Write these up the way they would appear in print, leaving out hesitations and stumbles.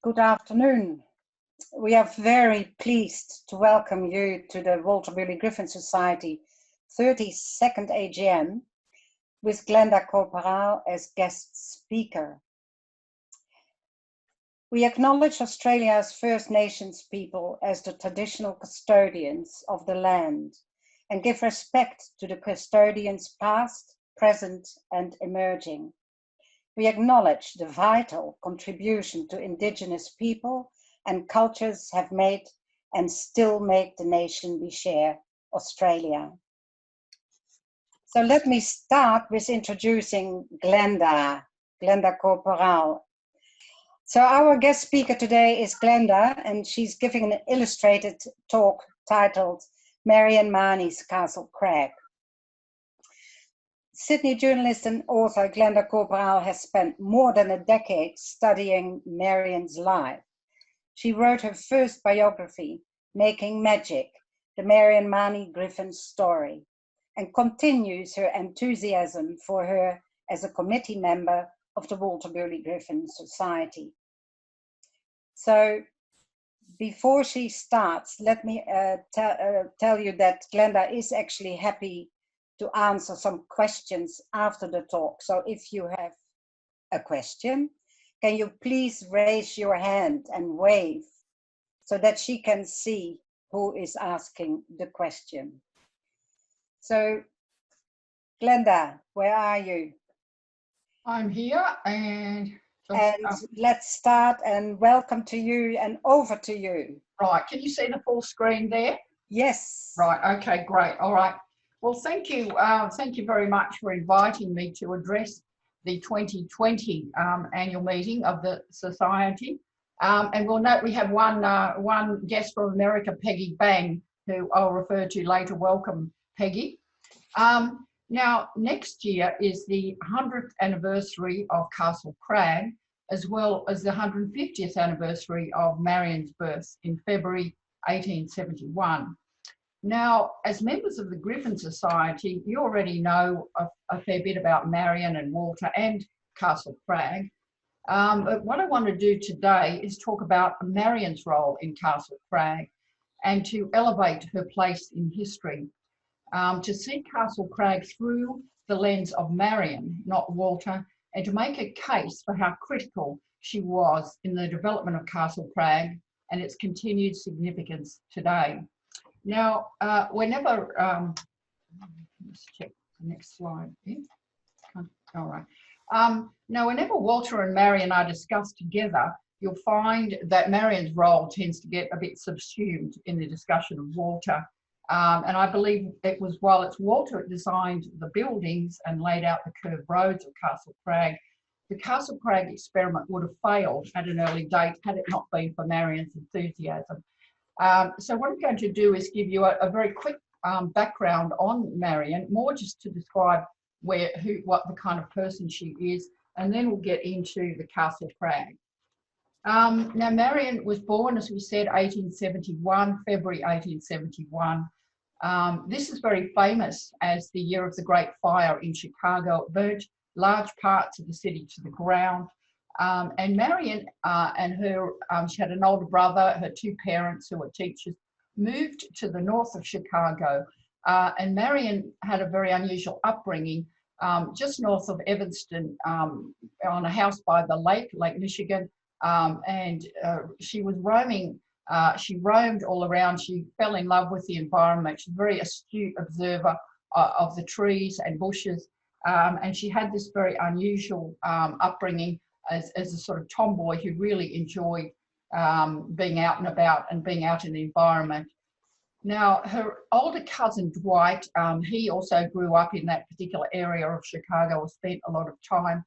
Good afternoon. We are very pleased to welcome you to the Walter Burley Griffin Society 32nd AGM with Glenda Corporal as guest speaker. We acknowledge Australia's First Nations people as the traditional custodians of the land and give respect to the custodians past, present and emerging. We acknowledge the vital contribution to Indigenous people and cultures have made and still make the nation we share, Australia. So let me start with introducing Glenda Corporal. So our guest speaker today is Glenda, and she's giving an illustrated talk titled Marion Mahony's Castlecrag. Sydney journalist and author Glenda Corporal has spent more than a decade studying Marion's life. She wrote her first biography, Making Magic, the Marion Mahony Griffin story, and continues her enthusiasm for her as a committee member of the Walter Burley Griffin Society. So before she starts, let me tell you that Glenda is actually happy to answer some questions after the talk. So if you have a question, can you please raise your hand and wave so that she can see who is asking the question. So Glenda, where are you? I'm here and let's start, and welcome to you and over to you. Right, can you see the full screen there? Yes. Right, okay, great, all right. Well, thank you very much for inviting me to address the 2020 annual meeting of the Society. And we'll note we have one guest from America, Peggy Bang, who I'll refer to later. Welcome, Peggy. Now, next year is the 100th anniversary of Castlecrag, as well as the 150th anniversary of Marion's birth in February 1871. Now, as members of the Griffin Society, you already know a fair bit about Marion and Walter and Castlecrag. But what I want to do today is talk about Marion's role in Castlecrag and to elevate her place in history, to see Castlecrag through the lens of Marion, not Walter, and to make a case for how critical she was in the development of Castlecrag and its continued significance today. Now, whenever, let's check the next slide here. All right. Now, whenever Walter and Marion are discussed together, you'll find that Marion's role tends to get a bit subsumed in the discussion of Walter. And I believe it was while it's Walter that designed the buildings and laid out the curved roads of Castlecrag, the Castlecrag experiment would have failed at an early date had it not been for Marion's enthusiasm. So what I'm going to do is give you a very quick background on Marion, more just to describe what the kind of person she is, and then we'll get into the Castlecrag. Now, Marion was born, as we said, 1871, February 1871. This is very famous as the year of the Great Fire in Chicago. It burnt large parts of the city to the ground. And Marion and her, she had an older brother, her two parents who were teachers, moved to the north of Chicago. And Marion had a very unusual upbringing just north of Evanston on a house by the Lake Michigan. And she was roaming, she roamed all around. She fell in love with the environment. She's a very astute observer of the trees and bushes. And she had this very unusual upbringing as a sort of tomboy who really enjoyed being out and about and being out in the environment. Now, her older cousin Dwight, he also grew up in that particular area of Chicago, spent a lot of time,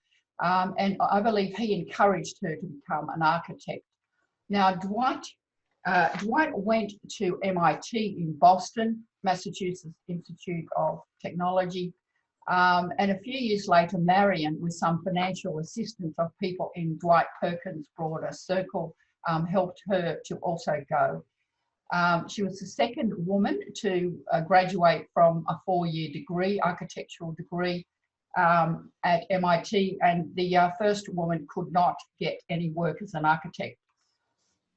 and I believe he encouraged her to become an architect. Now, Dwight went to MIT in Boston, Massachusetts Institute of Technology, and a few years later, Marion, with some financial assistance of people in Dwight Perkins' broader circle, helped her to also go. She was the second woman to graduate from a four-year degree, architectural degree, at MIT, and the first woman could not get any work as an architect.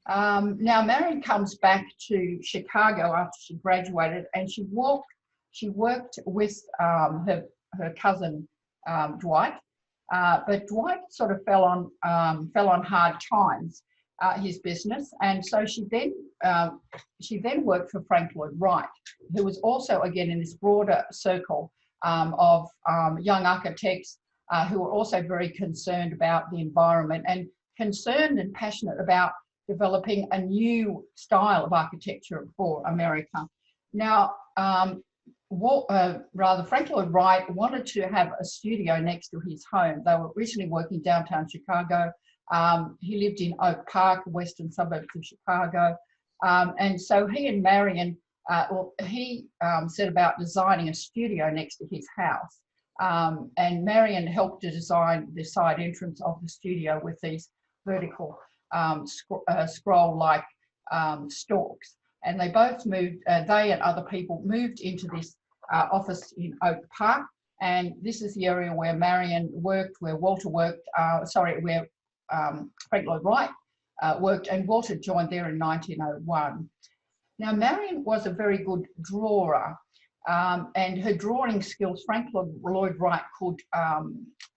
Now Marion comes back to Chicago after she graduated, and she worked with her cousin Dwight, but Dwight sort of fell on hard times, his business, and so she then worked for Frank Lloyd Wright, who was also again in this broader circle of young architects who were also very concerned about the environment and concerned and passionate about developing a new style of architecture for America. Now, Frank Lloyd Wright wanted to have a studio next to his home. They were originally working downtown Chicago. He lived in Oak Park, western suburbs of Chicago. And so he and Marion, he set about designing a studio next to his house. And Marion helped to design the side entrance of the studio with these vertical scroll-like stalks. And they both moved, they and other people moved into this office in Oak Park. And this is the area where Marion worked, where Walter worked, where Frank Lloyd Wright worked, and Walter joined there in 1901. Now, Marion was a very good drawer, and her drawing skills, Frank Lloyd Wright could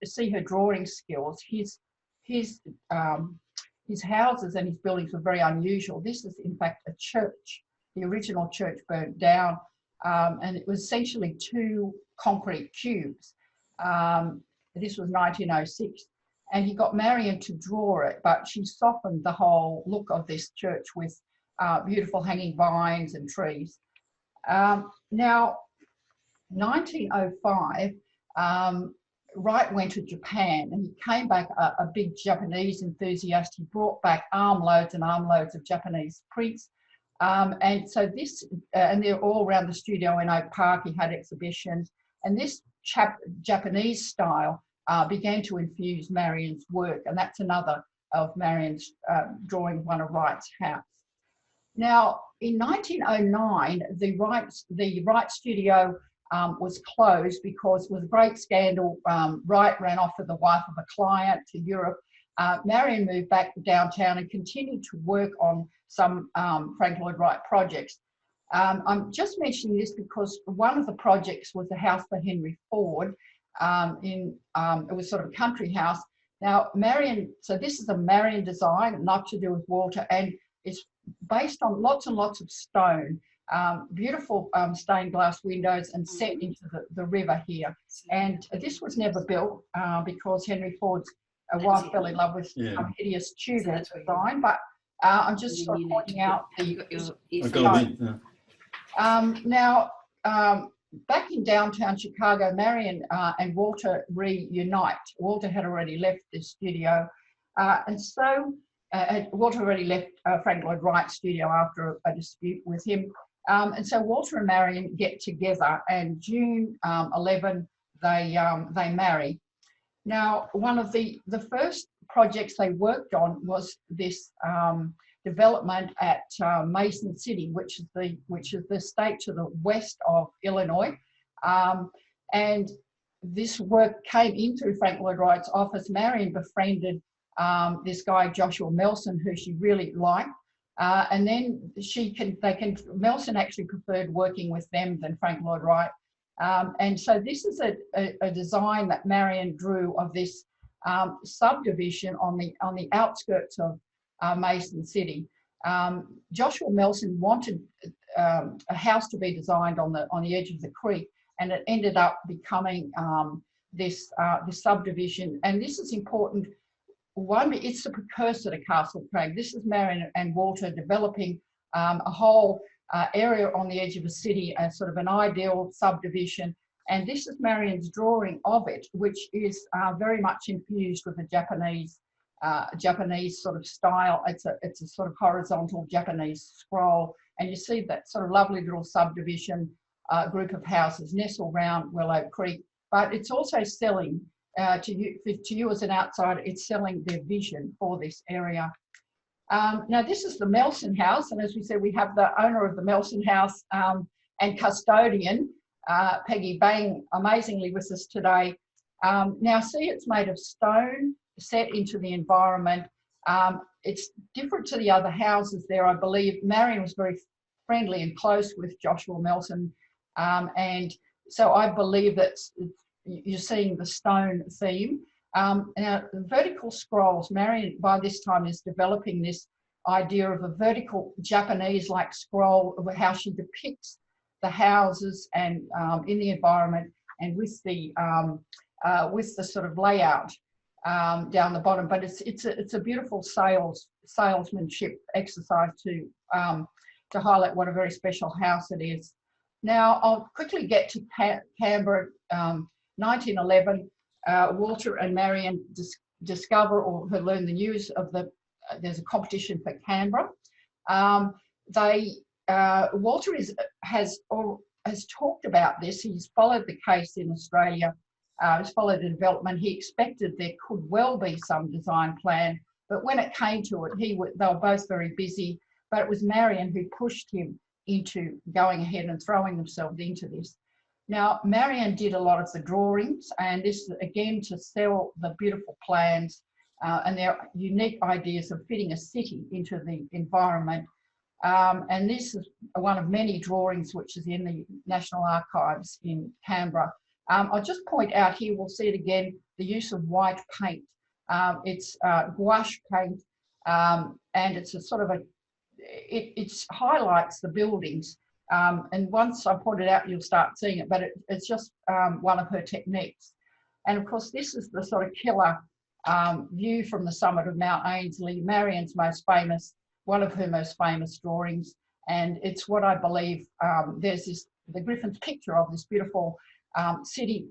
see her drawing skills. His houses and his buildings were very unusual. This is, in fact, a church. The original church burnt down, and it was essentially 2 concrete cubes. This was 1906, and he got Marion to draw it, but she softened the whole look of this church with beautiful hanging vines and trees. Now, 1905, Wright went to Japan, and he came back a big Japanese enthusiast. He brought back armloads and armloads of Japanese prints. And so this, and they're all around the studio in Oak Park. He had exhibitions, and this Japanese style began to infuse Marion's work, and that's another of Marion's drawing one of Wright's house. Now, in 1909, the Wright studio was closed because, with a great scandal, Wright ran off with the wife of a client to Europe. Marion moved back downtown and continued to work on some Frank Lloyd Wright projects. I'm just mentioning this because one of the projects was a house for Henry Ford. It was sort of a country house. Now, Marion, so this is a Marion design, not to do with Walter, and it's based on lots and lots of stone. Beautiful stained glass windows, and set into the river here. And this was never built because Henry Ford's wife fell in love with some hideous Tudor design. But I'm just sort of pointing out the now, back in downtown Chicago, Marion and Walter reunite. Walter had already left the studio, and so Walter already left Frank Lloyd Wright's studio after a dispute with him. And so Walter and Marion get together, and June 11, they marry. Now, one of the first projects they worked on was this development at Mason City, which is the state to the west of Illinois. And this work came in through Frank Lloyd Wright's office. Marion befriended this guy, Joshua Melson, who she really liked. And then Melson actually preferred working with them than Frank Lloyd Wright. And so this is a design that Marion drew of this subdivision on the outskirts of Mason City. Joshua Melson wanted a house to be designed on the edge of the creek, and it ended up becoming this subdivision. And this is important. One, it's the precursor to Castlecrag. This is Marion and Walter developing a whole area on the edge of a city as sort of an ideal subdivision. And this is Marion's drawing of it, which is very much infused with the Japanese sort of style. It's a sort of horizontal Japanese scroll. And you see that sort of lovely little subdivision group of houses nestled around Willow Creek. But it's also selling, to you as an outsider, it's selling their vision for this area. Now, this is the Melson House, and as we said, we have the owner of the Melson House and custodian, Peggy Bang, amazingly with us today. Now, see, it's made of stone, set into the environment. it's different to the other houses there. I believe Marion was very friendly and close with Joshua Melson, and so I believe that you're seeing the stone theme. Now, the vertical scrolls, Marion by this time is developing this idea of a vertical Japanese-like scroll of how she depicts the houses and in the environment, and with the sort of layout down the bottom. But it's a beautiful salesmanship exercise to highlight what a very special house it is. Now I'll quickly get to Canberra. 1911, Walter and Marion discover or learn the news of there's a competition for Canberra. Walter has talked about this. He's followed the case in Australia. He's followed the development. He expected there could well be some design plan, but when it came to it, they were both very busy. But it was Marion who pushed him into going ahead and throwing themselves into this. Now, Marion did a lot of the drawings, and this again to sell the beautiful plans and their unique ideas of fitting a city into the environment. And this is one of many drawings which is in the National Archives in Canberra. I'll just point out here, we'll see it again, the use of white paint. It's gouache paint, and it's a sort of it highlights the buildings. And once I point it out, you'll start seeing it, but it's just one of her techniques. And of course, this is the sort of killer view from the summit of Mount Ainslie, Marion's one of her most famous drawings. And it's what I believe, there's the Griffin's picture of this beautiful city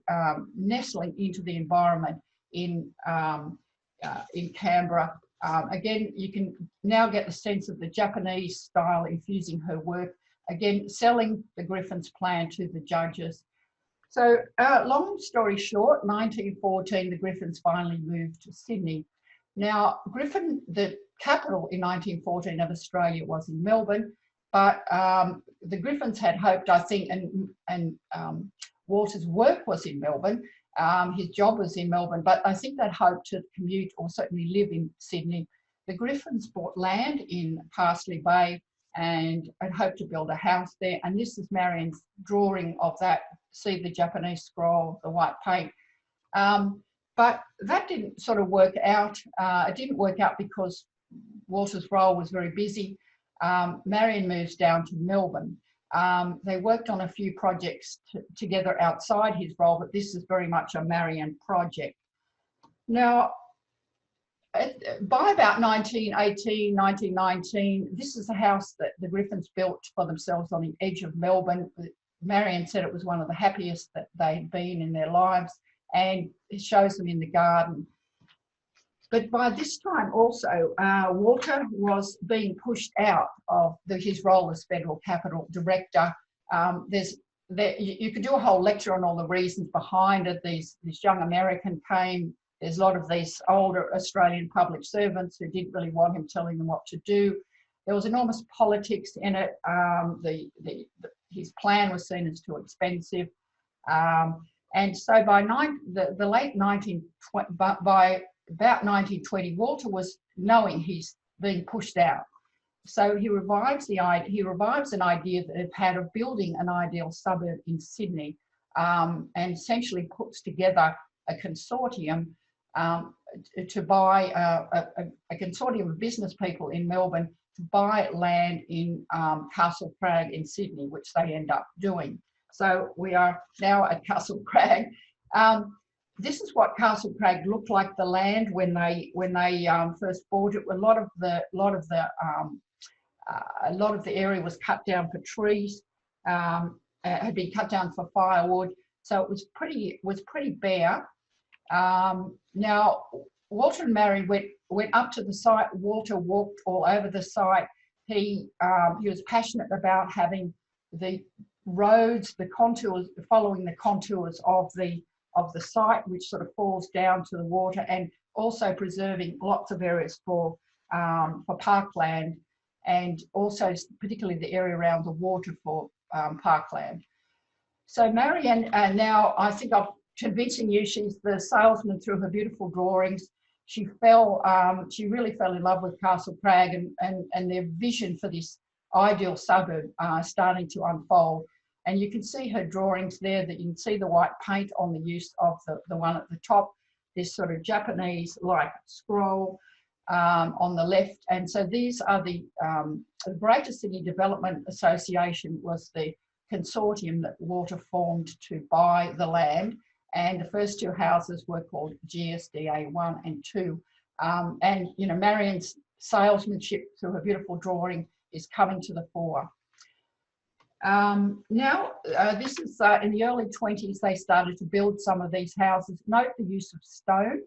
nestling into the environment in Canberra. Again, you can now get the sense of the Japanese style infusing her work. Again, selling the Griffin's plan to the judges. So long story short, 1914, the Griffins finally moved to Sydney. Now, Griffin, the capital in 1914 of Australia was in Melbourne, but the Griffins had hoped, I think, and Walter's work was in Melbourne, his job was in Melbourne, but I think they'd hoped to commute or certainly live in Sydney. The Griffins bought land in Parsley Bay and had hoped to build a house there. And this is Marion's drawing of that. See the Japanese scroll, the white paint. But that didn't sort of work out. It didn't work out because Walter's role was very busy. Marion moves down to Melbourne. They worked on a few projects together outside his role, but this is very much a Marion project. Now, by about 1918, 1919, this is a house that the Griffins built for themselves on the edge of Melbourne. Marion said it was one of the happiest that they'd been in their lives, and it shows them in the garden. But by this time also, Walter was being pushed out of his role as Federal Capital Director. You could do a whole lecture on all the reasons behind it. This young American came. There's a lot of these older Australian public servants who didn't really want him telling them what to do. There was enormous politics in it. His plan was seen as too expensive. And so by the late 1920, by about 1920, Walter was knowing he's being pushed out. So he revives an idea that it had of building an ideal suburb in Sydney, and essentially puts together a consortium to buy a consortium of business people in Melbourne to buy land in Castlecrag in Sydney, which they end up doing. So we are now at Castlecrag. This is what Castlecrag looked like, the land when they first bought it. A lot of the area was cut down for trees, had been cut down for firewood, so it was pretty bare. Now, Walter and Marion went up to the site. Walter walked all over the site. He was passionate about having the roads, the contours, following the contours of the site, which sort of falls down to the water, and also preserving lots of areas for parkland, and also particularly the area around the water for parkland. So Marion, now I think I'm convincing you she's the salesman through her beautiful drawings. she really fell in love with Castlecrag and their vision for this ideal suburb starting to unfold. And you can see her drawings there, that you can see the white paint on the use of the one at the top, this sort of Japanese-like scroll on the left. And so these are the Greater Sydney Development Association was the consortium that Walter formed to buy the land. And the first two houses were called GSDA 1 and 2. And, you know, Marion's salesmanship through her beautiful drawing is coming to the fore. This is in the early 20s, they started to build some of these houses. Note the use of stone.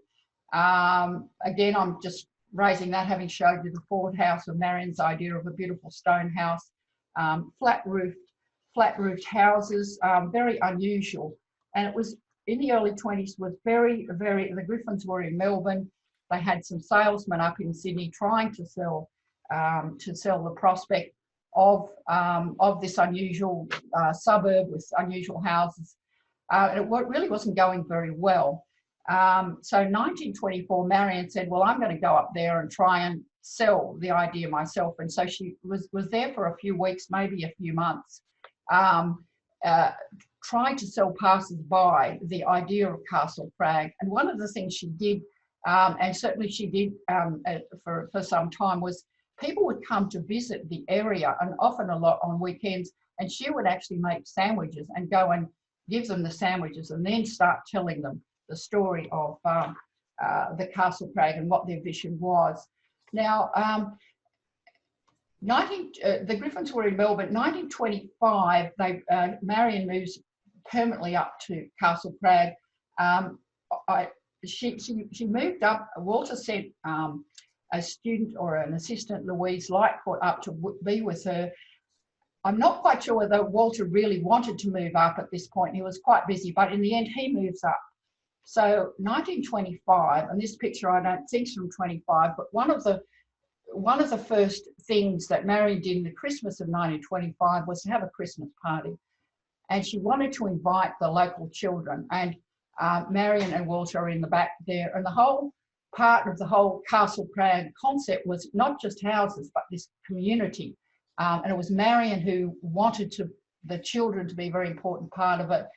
Again, I'm just raising that, having showed you the Ford house of Marion's idea of a beautiful stone house. Flat roofed houses, very unusual. And it was in the early 20s was the Griffins were in Melbourne. They had some salesmen up in Sydney trying to sell the prospect of this unusual suburb with unusual houses. It really wasn't going very well. So in 1924, Marion said, well, I'm going to go up there and try and sell the idea myself. And so she was there for a few weeks, maybe a few months, trying to sell passers-by the idea of Castlecrag. And one of the things she did, and certainly she did for some time, was people would come to visit the area, and often a lot on weekends, and she would actually make sandwiches and go and give them the sandwiches and then start telling them the story of the Castlecrag and what their vision was. Now, the Griffins were in Melbourne. 1925, Marion moves permanently up to Castlecrag. She moved up. Walter sent a student or an assistant, Louise Lightfoot, up to be with her. I'm not quite sure whether Walter really wanted to move up at this point. He was quite busy, but in the end, he moves up. So 1925, and this picture I don't think is from 25, but one of the first things that Marion did in the Christmas of 1925 was to have a Christmas party. And she wanted to invite the local children. And Marion and Walter are in the back there. And the whole part of the whole Castlecrag concept was not just houses, but this community. And it was Marion who wanted the children to be a very important part of it.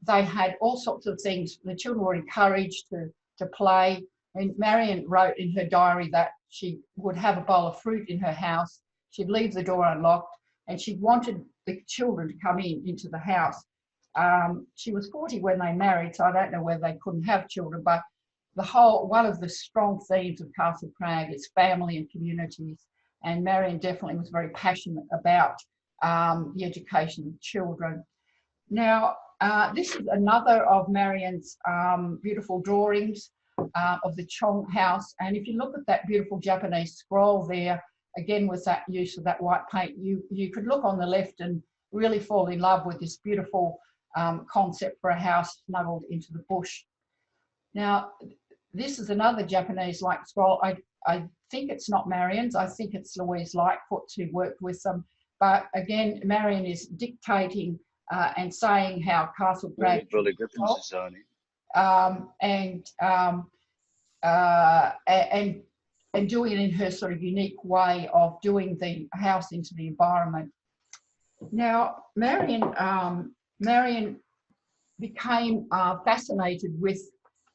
They had all sorts of things. The children were encouraged to play. And Marion wrote in her diary that she would have a bowl of fruit in her house. She'd leave the door unlocked, and she wanted the children to come into the house. She was 40 when they married, so I don't know whether they couldn't have children, but one of the strong themes of Castlecrag is family and communities, and Marion definitely was very passionate about the education of children. Now, this is another of Marion's beautiful drawings of the Chong house, and if you look at that beautiful Japanese scroll there, again with that use of that white paint, you could look on the left and really fall in love with this beautiful concept for a house snuggled into the bush. Now, this is another Japanese-like scroll. I think it's not Marion's. I think it's Louise Lightfoot who worked with them. But again, Marion is dictating and saying how Castlecrag and doing it in her sort of unique way of doing the house into the environment. Now, Marion became fascinated with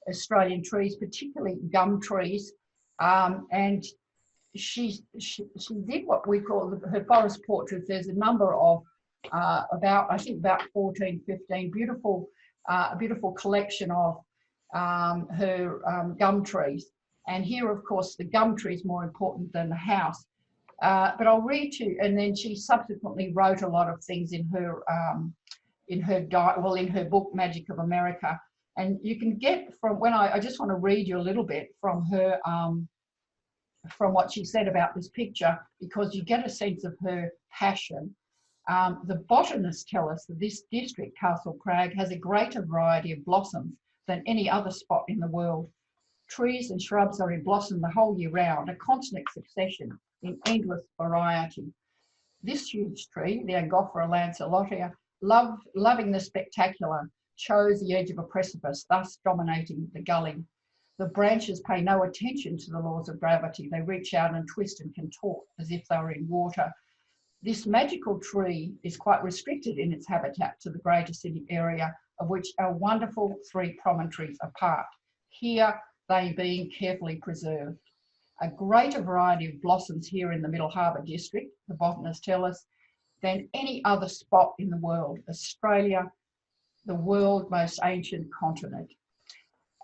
Australian trees, particularly gum trees, and she did what we call her forest portraits. There's a number of about 14, 15 beautiful collection of her gum trees. And here, of course, the gum tree is more important than the house. But I'll read to you, and then she subsequently wrote a lot of things in her book Magic of America. And you can get from I just want to read you a little bit from her from what she said about this picture, because you get a sense of her passion. The botanists tell us that this district, Castlecrag, has a greater variety of blossoms than any other spot in the world. Trees and shrubs are in blossom the whole year round, a constant succession in endless variety. This huge tree, the Angophora lanceolata, loving the spectacular, chose the edge of a precipice, thus dominating the gully. The branches pay no attention to the laws of gravity. They reach out and twist and contort as if they were in water. This magical tree is quite restricted in its habitat to the greater city area, of which our wonderful 3 promontories are part, here they being carefully preserved. A greater variety of blossoms here in the Middle Harbour district, the botanists tell us, than any other spot in the world. Australia, the world's most ancient continent.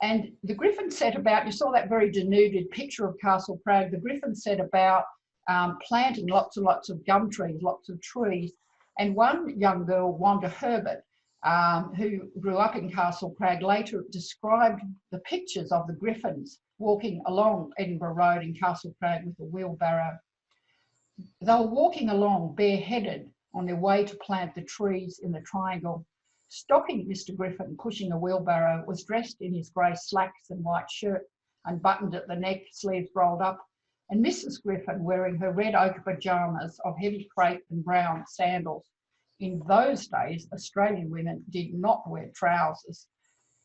And the Griffin set about, you saw that very denuded picture of Castlecrag, the Griffin set about planting lots and lots of gum trees, lots of trees. And one young girl, Wanda Herbert, who grew up in Castlecrag, later described the pictures of the Griffins walking along Edinburgh Road in Castlecrag with a wheelbarrow. They were walking along bareheaded on their way to plant the trees in the triangle. Stocking Mr. Griffin, pushing a wheelbarrow, was dressed in his grey slacks and white shirt, unbuttoned at the neck, sleeves rolled up, and Mrs. Griffin wearing her red ochre pyjamas of heavy crepe and brown sandals. In those days, Australian women did not wear trousers,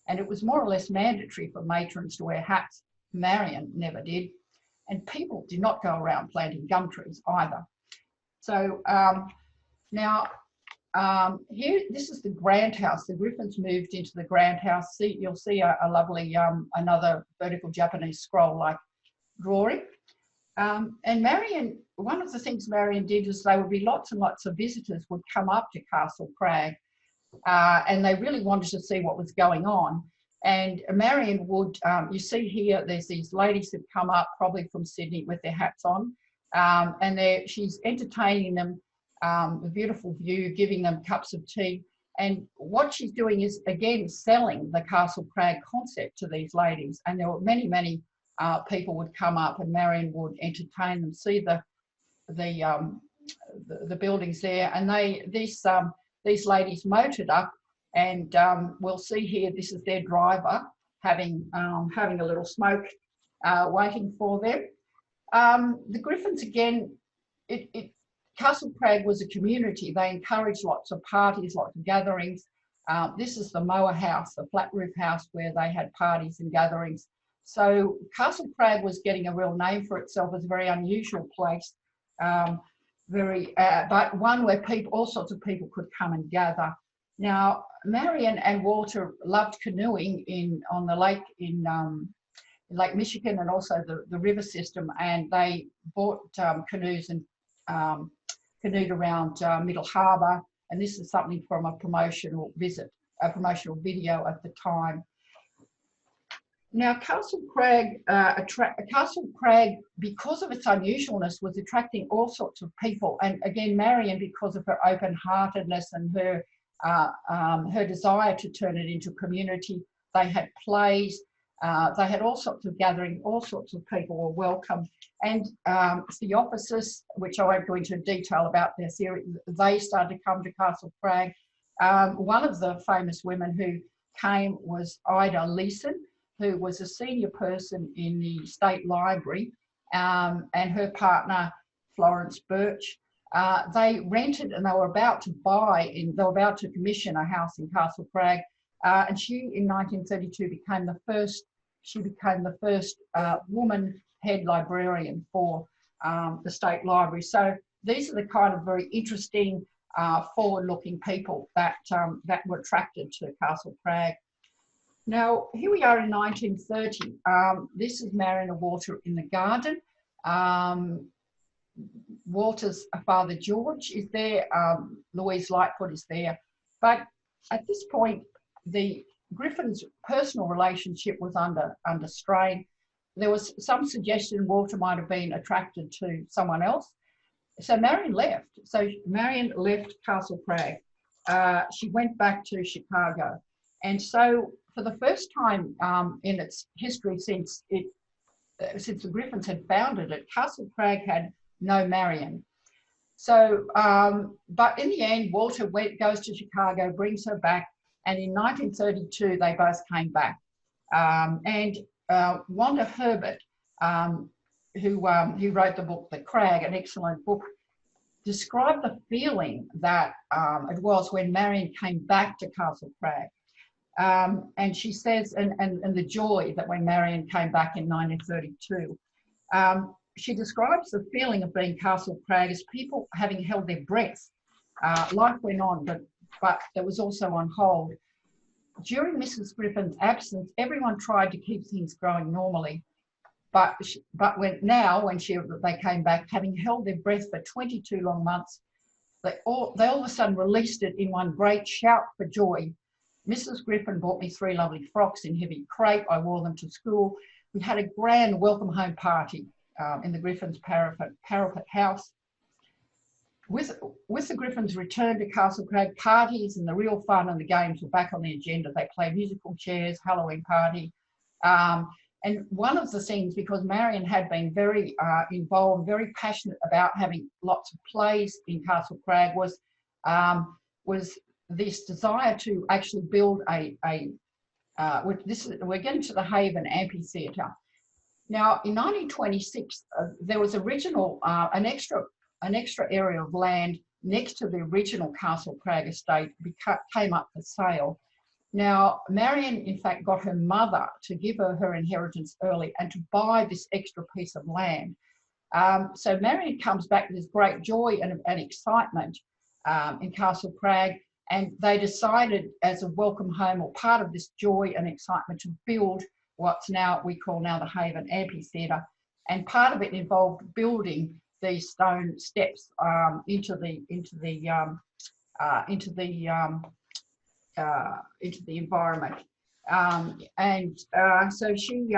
and it was more or less mandatory for matrons to wear hats. Marion never did, and people did not go around planting gum trees either. So now here, this is the Grant House. The Griffins moved into the Grant House. You'll see a lovely, another vertical Japanese scroll-like drawing. And Marion, one of the things Marion did is there would be lots and lots of visitors would come up to Castlecrag, and they really wanted to see what was going on. And Marion would, you see here, there's these ladies who've come up probably from Sydney with their hats on, and she's entertaining them, a beautiful view, giving them cups of tea. And what she's doing is, again, selling the Castlecrag concept to these ladies. And there were many, many people would come up, and Marion would entertain them, see the buildings there. And these ladies motored up, and we'll see here, this is their driver having a little smoke waiting for them. The Griffins, again, Castlecrag was a community. They encouraged lots of parties, lots of gatherings. This is the mower house, the flat roof house, where they had parties and gatherings. So Castlecrag was getting a real name for itself as a very unusual place, but one where all sorts of people could come and gather. Now, Marion and Walter loved canoeing on the lake in Lake Michigan, and also the river system, and they bought canoes and canoed around Middle Harbour, and this is something from a promotional video at the time. Now, Castlecrag, because of its unusualness, was attracting all sorts of people, and again, Marion, because of her open-heartedness and her desire to turn it into community. They had plays, they had all sorts of gatherings, all sorts of people were welcome. And Theophysis, which I won't go into detail about their theory, they started to come to Castlecrag. One of the famous women who came was Ida Leeson, who was a senior person in the State Library, and her partner, Florence Birch. They rented, and they were about to commission a house in Castlecrag, and she in 1932 became the first woman head librarian for the State Library. So these are the kind of very interesting forward-looking people that were attracted to Castlecrag. Now, here we are in 1930. This is Marion and Walter in the garden. Walter's father, George, is there. Louise Lightfoot is there. But at this point, the Griffin's personal relationship was under strain. There was some suggestion Walter might have been attracted to someone else. So Marion left. So Marion left Castlecrag. She went back to Chicago. And so for the first time in its history since the Griffins had founded it, Castlecrag had no Marion. So, but in the end, Walter goes to Chicago, brings her back, and in 1932, they both came back. And Wanda Herbert, who wrote the book, The Crag, an excellent book, described the feeling that it was when Marion came back to Castlecrag. And she says, and the joy that when Marion came back in 1932, she describes the feeling of being Castlecrag as people having held their breath. Life went on, but it was also on hold. During Mrs. Griffin's absence, everyone tried to keep things going normally. But when they came back, having held their breath for 22 long months, they all of a sudden released it in one great shout for joy. Mrs. Griffin bought me 3 lovely frocks in heavy crepe. I wore them to school. We had a grand welcome home party in the Griffins' parapet house. With the Griffins' return to Castlecrag, parties and the real fun and the games were back on the agenda. They played musical chairs, Halloween party. And one of the things, because Marion had been very involved, very passionate about having lots of plays in Castlecrag, was this desire to actually build we're getting to the Haven Amphitheatre. Now, in 1926, there was an extra area of land next to the original Castlecrag estate came up for sale. Now, Marion, in fact, got her mother to give her inheritance early and to buy this extra piece of land. So Marion comes back with this great joy and excitement in Castlecrag, and they decided as a welcome home, or part of this joy and excitement, to build what's we call the Haven Amphitheatre. And part of it involved building these stone steps into the environment. So she,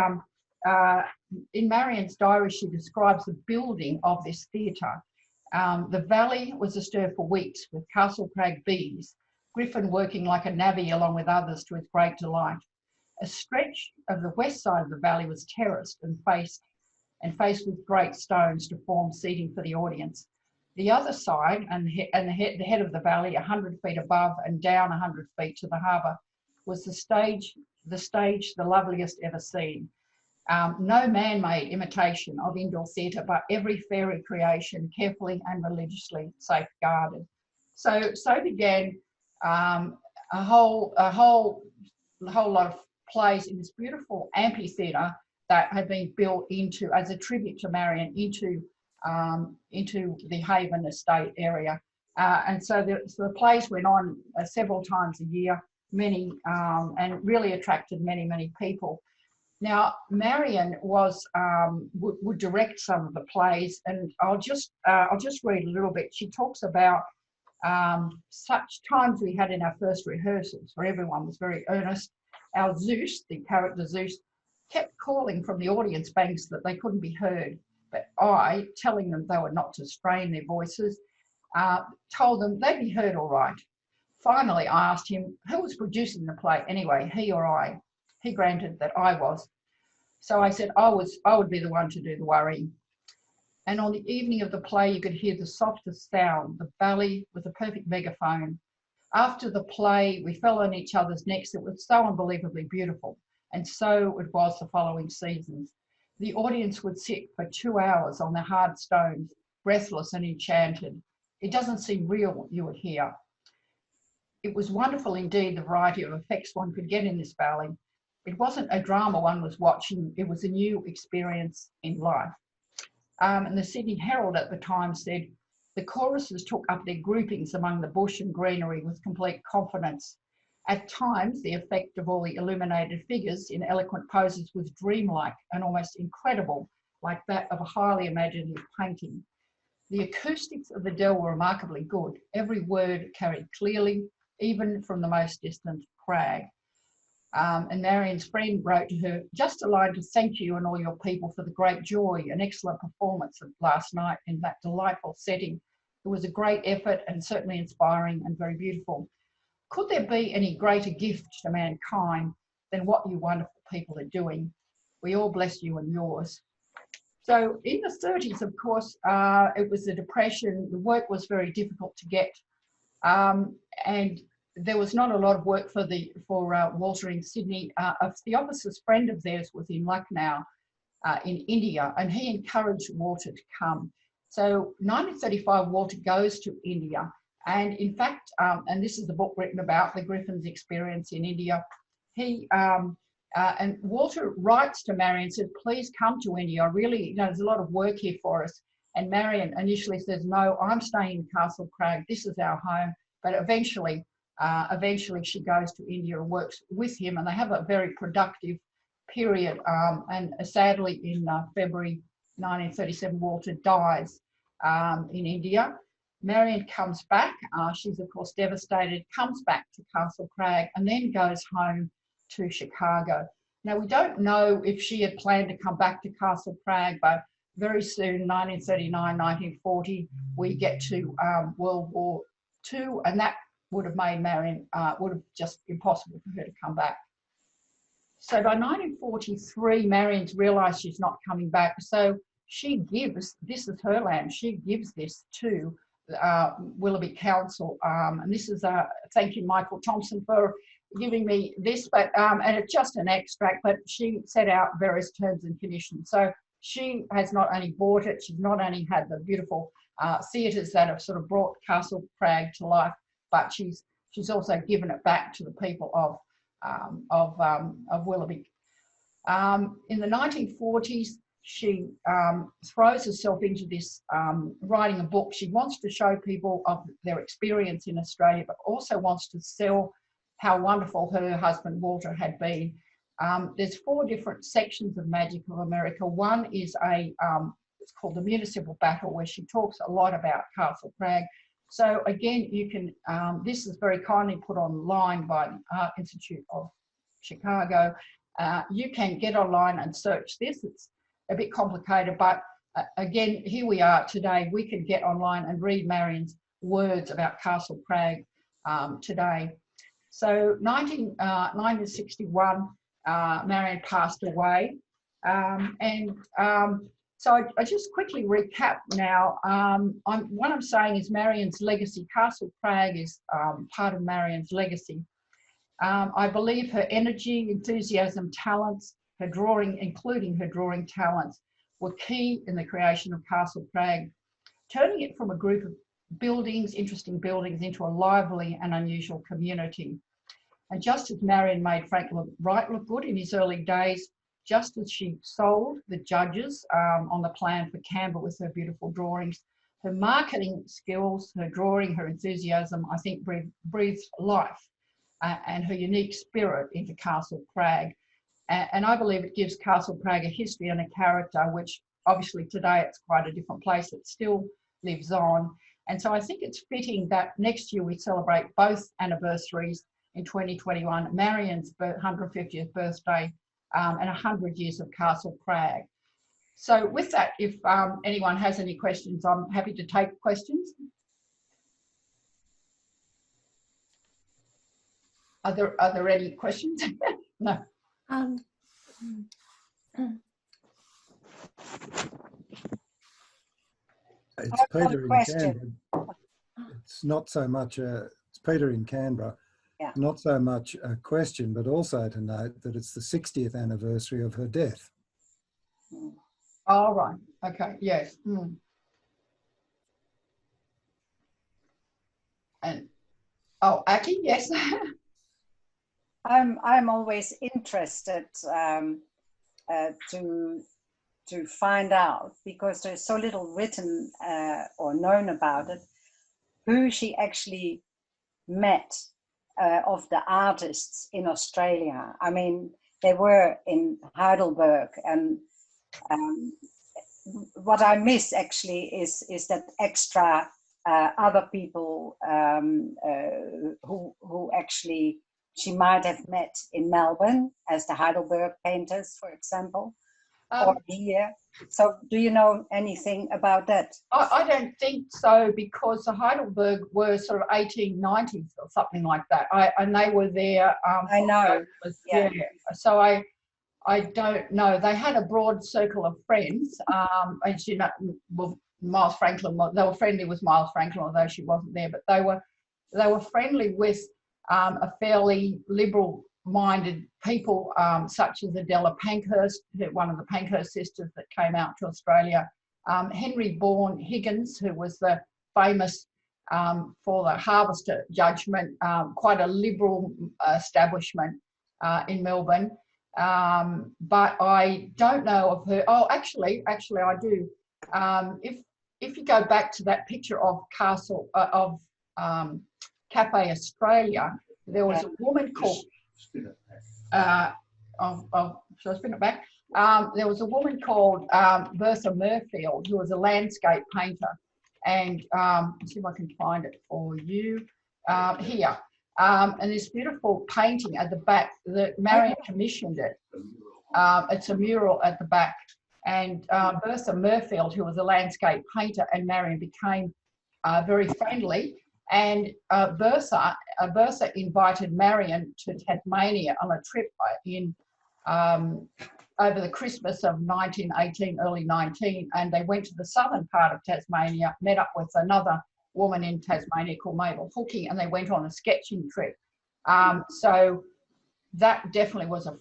in Marion's diary, she describes the building of this theatre. The valley was astir for weeks with Castlecrag bees, Griffin working like a navvy along with others to his great delight. A stretch of the west side of the valley was terraced and faced with great stones to form seating for the audience. The other side and the head of the valley, 100 feet above and down 100 feet to the harbour, was the stage the loveliest ever seen. No man-made imitation of indoor theatre, but every fairy creation carefully and religiously safeguarded. So began a whole lot of plays in this beautiful amphitheatre that had been built into, as a tribute to Marion, into the Haven estate area. And so the plays went on several times a year, and really attracted many people. Now, Marion would direct some of the plays, and I'll just read a little bit. She talks about such times we had in our first rehearsals where everyone was very earnest. Our Zeus, the character Zeus, kept calling from the audience banks that they couldn't be heard, but I, telling them they were not to strain their voices, told them they'd be heard all right. Finally, I asked him who was producing the play anyway, he or I. He granted that I was. So I said I would be the one to do the worrying. And on the evening of the play, you could hear the softest sound, the valley with a perfect megaphone. After the play, we fell on each other's necks. It was so unbelievably beautiful. And so it was the following seasons. The audience would sit for 2 hours on the hard stones, breathless and enchanted. It doesn't seem real, you would hear. It was wonderful indeed, the variety of effects one could get in this valley. It wasn't a drama one was watching, it was a new experience in life. And the Sydney Herald at the time said, the choruses took up their groupings among the bush and greenery with complete confidence. At times, the effect of all the illuminated figures in eloquent poses was dreamlike and almost incredible, like that of a highly imaginative painting. The acoustics of the dell were remarkably good. Every word carried clearly, even from the most distant crag. And Marion's friend wrote to her, just a line to thank you and all your people for the great joy and excellent performance of last night in that delightful setting. It was a great effort and certainly inspiring and very beautiful. Could there be any greater gift to mankind than what you wonderful people are doing? We all bless you and yours. So in the 30s, of course, it was the Depression. The work was very difficult to get. And there was not a lot of work for Walter in Sydney. A theosophist friend of theirs was in Lucknow in India, and he encouraged Walter to come. So 1935, Walter goes to India. And in fact, and this is the book written about the Griffins' experience in India, and Walter writes to Marion, says, please come to India. I really, there's a lot of work here for us. And Marion initially says, no, I'm staying in Castlecrag. This is our home. But eventually she goes to India and works with him, and they have a very productive period. And sadly, in February 1937, Walter dies in India. Marion comes back. She's, of course, devastated, comes back to Castlecrag, and then goes home to Chicago. Now, we don't know if she had planned to come back to Castlecrag, but very soon, 1939, 1940, we get to World War II, and that would have made Marion, would have just impossible for her to come back. So by 1943, Marion's realised she's not coming back. So she gives, this is her land, she gives this to Willoughby Council. And this is, thank you, Michael Thompson, for giving me this, but and it's just an extract, but she set out various terms and conditions. So she has not only bought it, she's not only had the beautiful theatres that have sort of brought Castlecrag to life, but she's also given it back to the people of Willoughby. In the 1940s, she throws herself into this writing a book. She wants to show people of their experience in Australia, but also wants to sell how wonderful her husband Walter had been. There's 4 different sections of Magic of America. One is it's called the Municipal Battle, where she talks a lot about Castlecrag. So again, you can, this is very kindly put online by the Art Institute of Chicago. You can get online and search this. It's a bit complicated, but again, here we are today. We can get online and read Marion's words about Castlecrag today. So 1961, Marion passed away. So I just quickly recap now. What I'm saying is Marion's legacy. Castlecrag is part of Marion's legacy. I believe her energy, enthusiasm, talents, her drawing, including her drawing talents, were key in the creation of Castlecrag, turning it from a group of buildings, interesting buildings, into a lively and unusual community. And just as Marion made Frank Wright look good in his early days, just as she sold the judges on the plan for Canberra with her beautiful drawings, her marketing skills, her drawing, her enthusiasm, I think breathed life and her unique spirit into Castlecrag. And I believe it gives Castlecrag a history and a character, which obviously today it's quite a different place. It still lives on. And so I think it's fitting that next year we celebrate both anniversaries in 2021, Marion's 150th birthday and 100 years of Castlecrag. So with that, if anyone has any questions, I'm happy to take questions. Are there any questions? No. It's Peter in Canberra. It's not so much it's Peter in Canberra. Yeah. Not so much a question, but also to note that it's the 60th anniversary of her death. All right. Okay. Yes. And Aki, yes. I'm always interested to find out, because there's so little written or known about it, who she actually met of the artists in Australia. I mean, they were in Heidelberg, and what I miss actually is that extra other people who actually she might have met in Melbourne, as the Heidelberg painters, for example, or here. So do you know anything about that? I don't think so, because the Heidelberg were sort of 1890s or something like that. And they were there. I know. Yeah. So I don't know. They had a broad circle of friends. And you know, well, Miles Franklin, they were friendly with Miles Franklin, although she wasn't there. But they were friendly with a fairly liberal-minded people, such as Adela Pankhurst, one of the Pankhurst sisters that came out to Australia, Henry Bourne Higgins, who was the famous for the Harvester judgment, quite a liberal establishment, in Melbourne. But I don't know of her. Oh, actually, I do. If you go back to that picture of Cafe Australia, there was a woman called. Shall I spin it back? There was a woman called Bertha Murfield, who was a landscape painter, and let's see if I can find it for you here. And this beautiful painting at the back that Marion commissioned it. It's a mural at the back, and Bertha Murfield, who was a landscape painter, and Marion became very friendly. And Bertha invited Marion to Tasmania on a trip in over the Christmas of 1918, early 19, and they went to the southern part of Tasmania, met up with another woman in Tasmania called Mabel Hookie, and they went on a sketching trip. So that definitely was a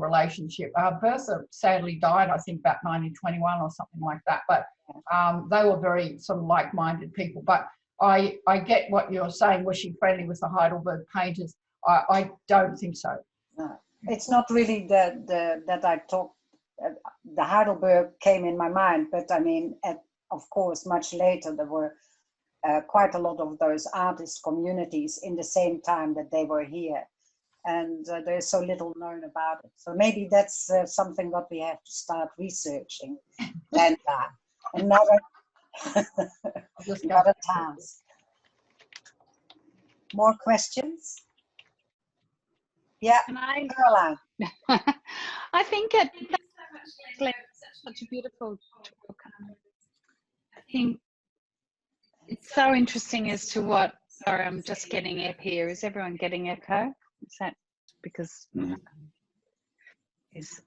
relationship. Bertha sadly died, I think, about 1921 or something like that. But they were very sort of like-minded people. But I get what you're saying. Was she friendly with the Heidelberg painters? I don't think so. No. It's not really that I talked. The Heidelberg came in my mind, but I mean, of course, much later there were quite a lot of those artist communities in the same time that they were here, and there's so little known about it. So maybe that's something that we have to start researching. And another task. More questions? Yeah, Caroline. I think that's such a beautiful talk. I think it's so interesting as to what. Sorry, I'm just getting echo here. Is everyone getting echo? Is that because? It's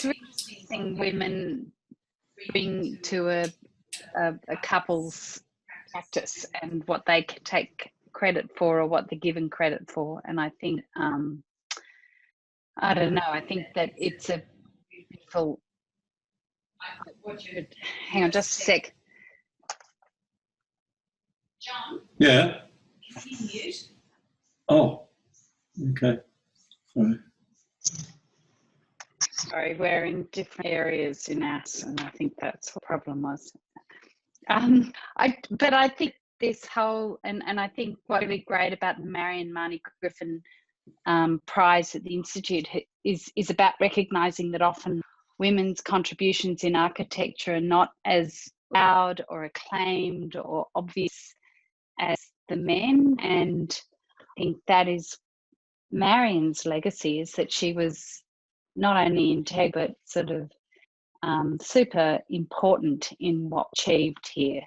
really interesting women bring to a couple's practice and what they can take credit for or what they're given credit for. And I think I don't know, I think that it's a beautiful. Hang on just a sec. John? Yeah. Can you mute? Oh, okay. Sorry, we're in different areas in us, and I think that's what the problem was. But I think this whole, and I think what's really great about the Marion Mahony Griffin Prize at the Institute is about recognising that often women's contributions in architecture are not as loud or acclaimed or obvious as the men. And I think that is Marion's legacy, is that she was not only integral but sort of super important in what achieved here,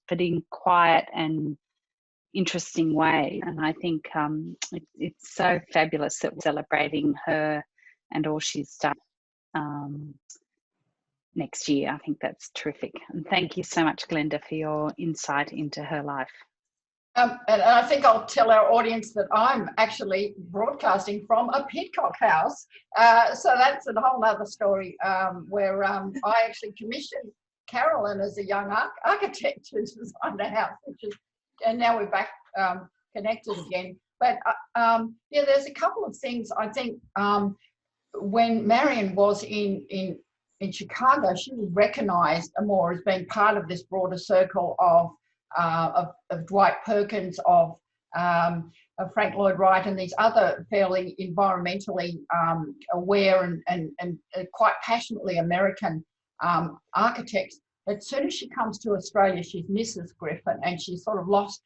but in quiet and interesting way. And I think it's so fabulous that we're celebrating her and all she's done next year. I think that's terrific. And thank you so much, Glenda, for your insight into her life. And I think I'll tell our audience that I'm actually broadcasting from a Pidcock house. So that's a whole other story where I actually commissioned Carolyn as a young architect to design the house, and now we're back connected again. But yeah, there's a couple of things I think when Marion was in Chicago, she was recognised more as being part of this broader circle of Dwight Perkins, of Frank Lloyd Wright, and these other fairly environmentally aware and quite passionately American architects. As soon as she comes to Australia, she's Mrs. Griffin, and she's sort of lost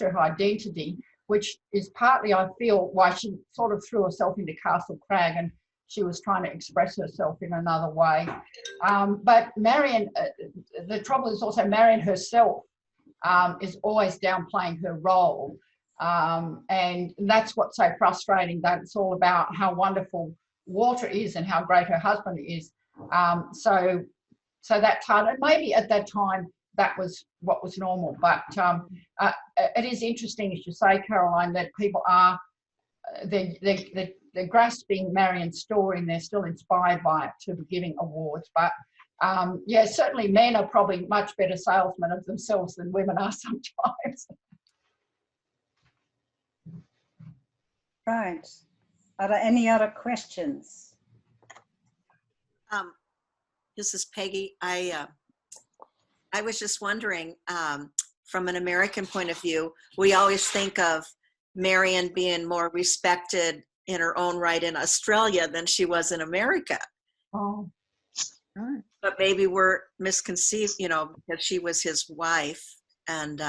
her identity, which is partly, I feel, why she sort of threw herself into Castlecrag, and she was trying to express herself in another way. But Marion, the trouble is also Marion herself is always downplaying her role. And that's what's so frustrating, that it's all about how wonderful Walter is and how great her husband is. So that's hard. And maybe at that time, that was what was normal. But it is interesting, as you say, Caroline, that people are, they're grasping Marion's story and they're still inspired by it to be giving awards. But yeah, certainly men are probably much better salesmen of themselves than women are sometimes. Right. Are there any other questions? This is Peggy. I was just wondering, from an American point of view, we always think of Marion being more respected in her own right in Australia than she was in America. Oh, right. But maybe we're misconceived, you know, because she was his wife. And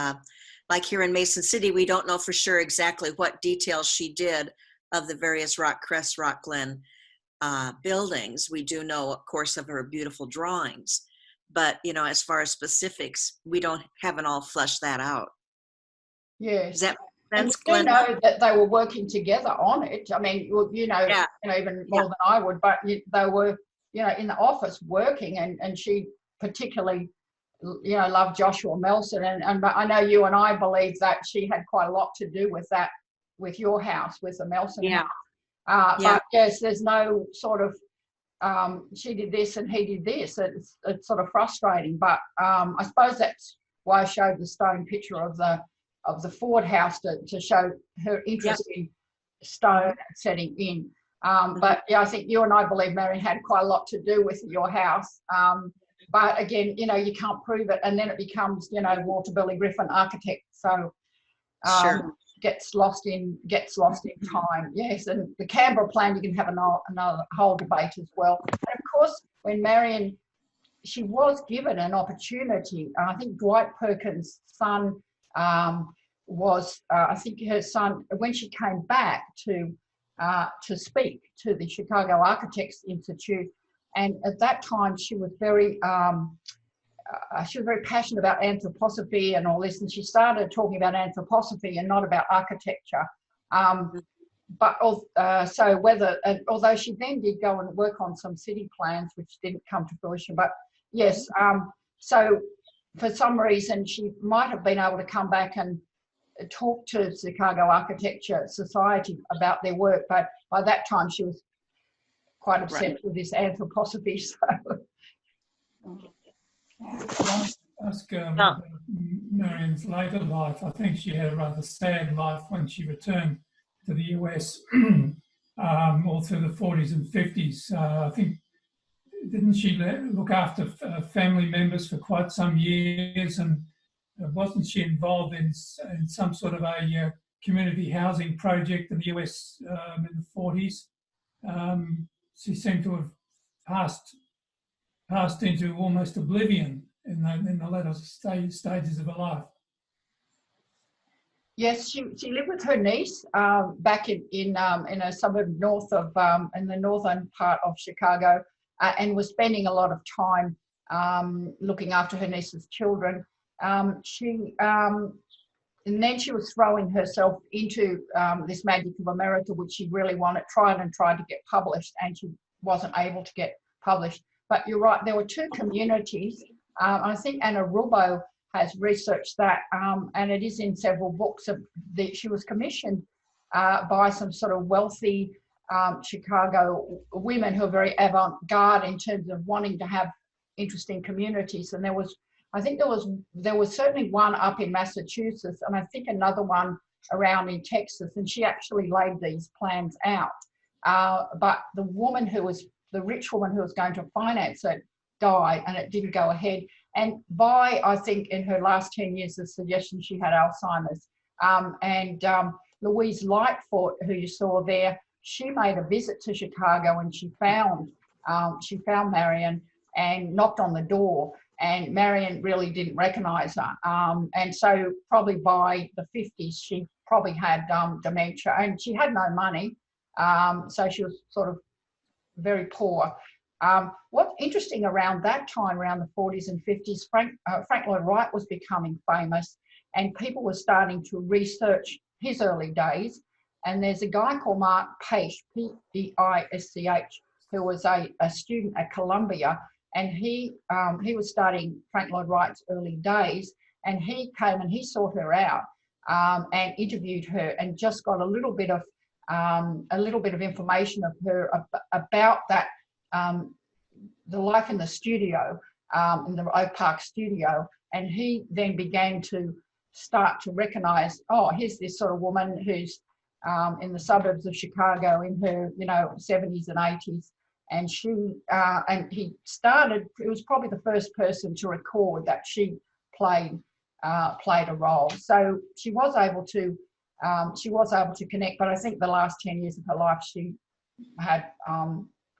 like here in Mason City, we don't know for sure exactly what details she did of the various Rock Crest, Rock Glen buildings. We do know, of course, of her beautiful drawings. But, you know, as far as specifics, we haven't all fleshed that out. Yes. Does that And make sense, we do Glenn? know that they were working together on it. I mean, you know, Yeah. Even more than I would, but they were, you know, in the office working, and she particularly, you know, loved Joshua Melson. And I know you and I believe that she had quite a lot to do with that, with your house, with the Melson house. But yes, there's no sort of, she did this and he did this. It's sort of frustrating, but I suppose that's why I showed the stone picture of the Ford house to show her interest in stone setting in. But yeah, I think you and I believe Marion had quite a lot to do with your house. But again, you know, you can't prove it, and then it becomes, you know, Walter Billy Griffin architect. So Sure. gets lost in time. Yes, and the Canberra plan, you can have another whole debate as well. And of course, when Marion, she was given an opportunity. I think Dwight Perkins' son was, I think her son, when she came back to speak to the Chicago Architects Institute, and at that time she was very passionate about anthroposophy and all this, and she started talking about anthroposophy and not about architecture. But so although she then did go and work on some city plans, which didn't come to fruition, but yes, so for some reason she might have been able to come back and talk to Chicago Architecture Society about their work, but by that time she was quite upset with this anthroposophy. So. Ask about Marion's later life. I think she had a rather sad life when she returned to the US all through the 40s and 50s. I think, didn't she look after family members for quite some years, and wasn't she involved in some sort of a community housing project in the US in the 40s? She seemed to have passed into almost oblivion in the latter stages of her life. Yes, she lived with her niece back in a suburb north of in the northern part of Chicago, and was spending a lot of time looking after her niece's children. And then she was throwing herself into this Magic of America, which she really tried to get published, and she wasn't able to get published. But you're right, there were two communities. I think Anna Rubbo has researched that, and it is in several books. She was commissioned by some sort of wealthy Chicago women who are very avant-garde in terms of wanting to have interesting communities. And there was certainly one up in Massachusetts, and I think another one around in Texas, and she actually laid these plans out. But the rich woman who was going to finance it died, and it didn't go ahead. And by, I think, in her last 10 years, the suggestion she had Alzheimer's. Louise Lightfoot, who you saw there, she made a visit to Chicago, and she found Marion and knocked on the door, and Marion really didn't recognize her. And so probably by the 50s, she probably had dementia, and she had no money. So she was sort of very poor. What's interesting around that time, around the 40s and 50s, Frank Lloyd Wright was becoming famous, and people were starting to research his early days. And there's a guy called Mark Paisch, P-E-I-S-C-H, who was a student at Columbia, and he was studying Frank Lloyd Wright's early days, and he came and he sought her out and interviewed her, and just got a little bit of information of her about that, the life in the studio, in the Oak Park studio. And he then began to start to recognize, oh, here's this sort of woman who's in the suburbs of Chicago in her, 70s and 80s. And he started, it was probably the first person to record that she played a role. So she was able to connect, but I think the last 10 years of her life, she had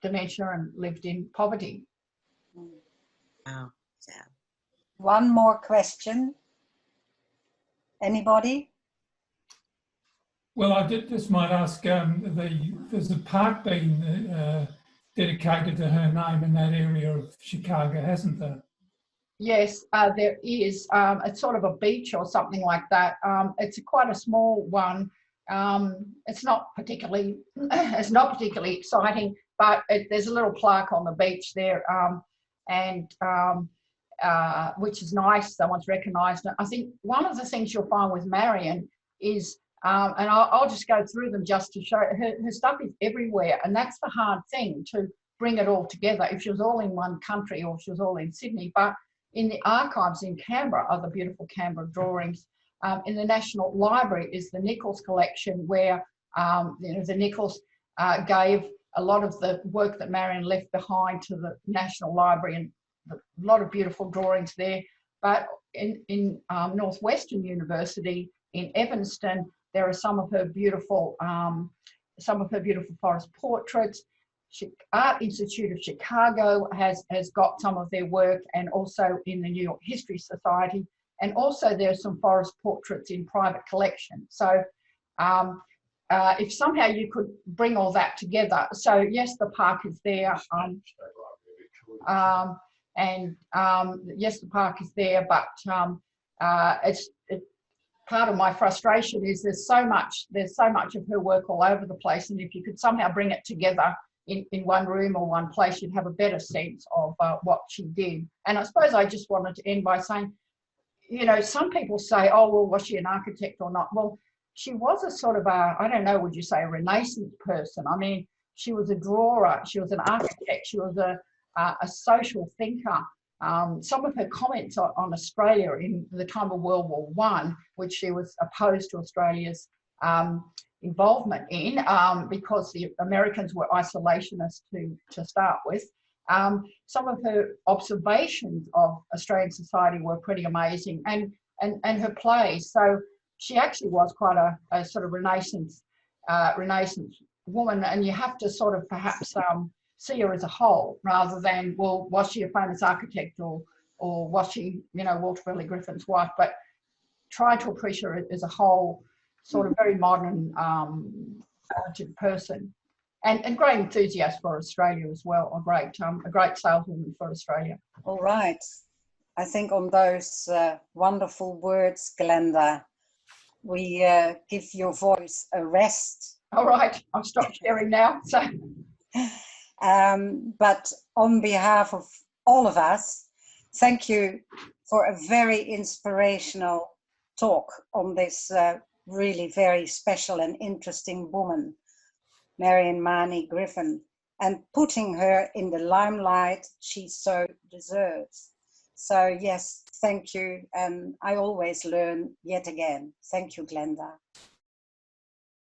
dementia and lived in poverty. Wow, sad. One more question. Anybody? Well, I just might ask, there's a park being dedicated to her name in that area of Chicago, hasn't there? Yes, there is. It's sort of a beach or something like that. It's quite a small one. It's not particularly exciting, but there's a little plaque on the beach there, which is nice. Someone's recognised it. I think one of the things you'll find with Marion is, and I'll just go through them just to show her stuff is everywhere, and that's the hard thing, to bring it all together. If she was all in one country or if she was all in Sydney, but in the archives in Canberra are the beautiful Canberra drawings. In the National Library is the Nichols collection, where the Nichols gave a lot of the work that Marion left behind to the National Library, and a lot of beautiful drawings there. But in Northwestern University in Evanston, there are some of her beautiful forest portraits. Art Institute of Chicago has got some of their work, and also in the New York History Society, and also there's some forest portraits in private collections. So if somehow you could bring all that together, so yes, the park is there, yes, the park is there, but part of my frustration is there's so much of her work all over the place, and if you could somehow bring it together in one room or one place, you'd have a better sense of what she did. And I suppose I just wanted to end by saying, some people say, oh, well, was she an architect or not? Well, she was a sort of I don't know, would you say a Renaissance person? I mean, she was a drawer, she was an architect, she was a social thinker. Some of her comments on Australia in the time of World War I, which she was opposed to Australia's involvement in, because the Americans were isolationists to start with. Some of her observations of Australian society were pretty amazing, and her plays. So she actually was quite a sort of Renaissance woman, and you have to sort of perhaps see her as a whole, rather than, well, was she a famous architect or was she, Walter Burley Griffin's wife? But try to appreciate her as a whole, sort of very modern, talented person, and great enthusiast for Australia as well. A great saleswoman for Australia. All right. I think on those wonderful words, Glenda, we give your voice a rest. All right, I'll stop sharing now. So. But on behalf of all of us, thank you for a very inspirational talk on this really very special and interesting woman, Marion Mahony Griffin, and putting her in the limelight she so deserves. So yes, thank you, and I always learn yet again. Thank you, Glenda.